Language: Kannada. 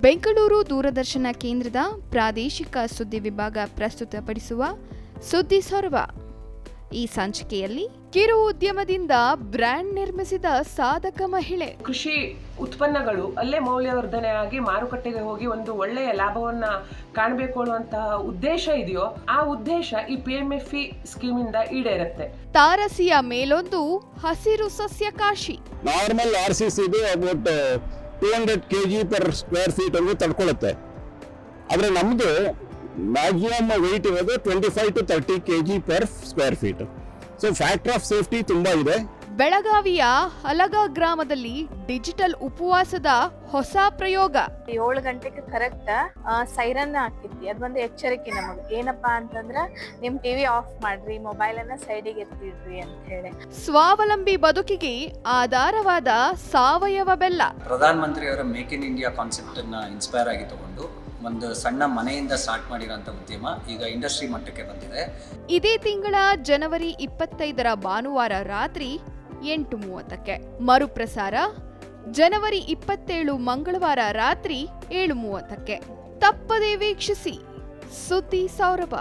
ಬೆಂಗಳೂರು ದೂರದರ್ಶನ ಕೇಂದ್ರದ ಪ್ರಾದೇಶಿಕ ಸುದ್ದಿ ವಿಭಾಗ ಪ್ರಸ್ತುತಪಡಿಸುವ ಸುದ್ದಿ ಸೊರಬ. ಈ ಸಂಚಿಕೆಯಲ್ಲಿ ಕಿರು ಉದ್ಯಮದಿಂದ ಬ್ರ್ಯಾಂಡ್ ನಿರ್ಮಿಸಿದ ಸಾಧಕ ಮಹಿಳೆ. ಕೃಷಿ ಉತ್ಪನ್ನಗಳು ಅಲ್ಲೇ ಮೌಲ್ಯವರ್ಧನೆ ಆಗಿ ಮಾರುಕಟ್ಟೆಗೆ ಹೋಗಿ ಒಂದು ಒಳ್ಳೆಯ ಲಾಭವನ್ನ ಕಾಣಬೇಕು ಅನ್ನುವಂತಹ ಉದ್ದೇಶ ಇದೆಯೋ ಆ ಉದ್ದೇಶ ಈ PMFE ಸ್ಕೀಮಿಂದ ಈಡೇರುತ್ತೆ. ತಾರಸಿಯ ಮೇಲೊಂದು ಹಸಿರು ಸಸ್ಯ Kashi. Normal RCC about 200 kg per square feet ಅನ್ನು ತಡ್ಕೊಳ್ಳುತ್ತೆ. ಆದರೆ ನಮ್ಮದು ಮ್ಯಾಕ್ಸಿಮಮ್ ವೆಯ್ಟ್ ಇರೋದು 25 to 30 kg per square feet. So factor of safety ತುಂಬಾ ಇದೆ. ಬೆಳಗಾವಿಯ ಹಲಗ ಗ್ರಾಮದಲ್ಲಿ ಡಿಜಿಟಲ್ ಉಪವಾಸದ ಹೊಸ ಪ್ರಯೋಗ. 7 ಗಂಟೆಗೆ ಕರೆಕ್ಟ್ ಸೈರನ್ ಹಾಕಿದ್ವಿ. ಅದೊಂದು ಎಚ್ಚರಿಕೆ ನಮಗೆ. ಏನಪ್ಪಾ ಅಂತಂದ್ರ ನಿಮ್ ಟಿವಿ ಆಫ್ ಮಾಡ್ರಿ, ಮೊಬೈಲ್ ಅನ್ನ ಸೈಡಿಗೆ ಎತ್ತಿಡ್ರಿ ಅಂತ ಹೇಳಿ. ಸ್ವಾವಲಂಬಿ ಬದುಕಿಗೆ ಆಧಾರವಾದ ಸಾವಯವ ಬೆಲ್ಲ. ಪ್ರಧಾನ ಮಂತ್ರಿಯವರ ಮೇಕ್ ಇನ್ ಇಂಡಿಯಾ ಕಾನ್ಸೆಪ್ಟ್ ಅನ್ನ ಇನ್ಸ್ಪೈರ್ ಆಗಿ ತಗೊಂಡು ಒಂದು ಸಣ್ಣ ಮನೆಯಿಂದ ಸ್ಟಾರ್ಟ್ ಮಾಡಿರೋಂಥ ಉದ್ಯಮ ಈಗ ಇಂಡಸ್ಟ್ರಿ ಮಟ್ಟಕ್ಕೆ ಬಂದಿದೆ. ಇದೇ ತಿಂಗಳ ಜನವರಿ 25ರ ಭಾನುವಾರ ರಾತ್ರಿ 8:30ಕ್ಕೆ. ಮರುಪ್ರಸಾರ ಜನವರಿ 27 ಮಂಗಳವಾರ ರಾತ್ರಿ 7:30ಕ್ಕೆ. ತಪ್ಪದೇ ವೀಕ್ಷಿಸಿ ಸುದ್ದಿ ಸೌರಭ.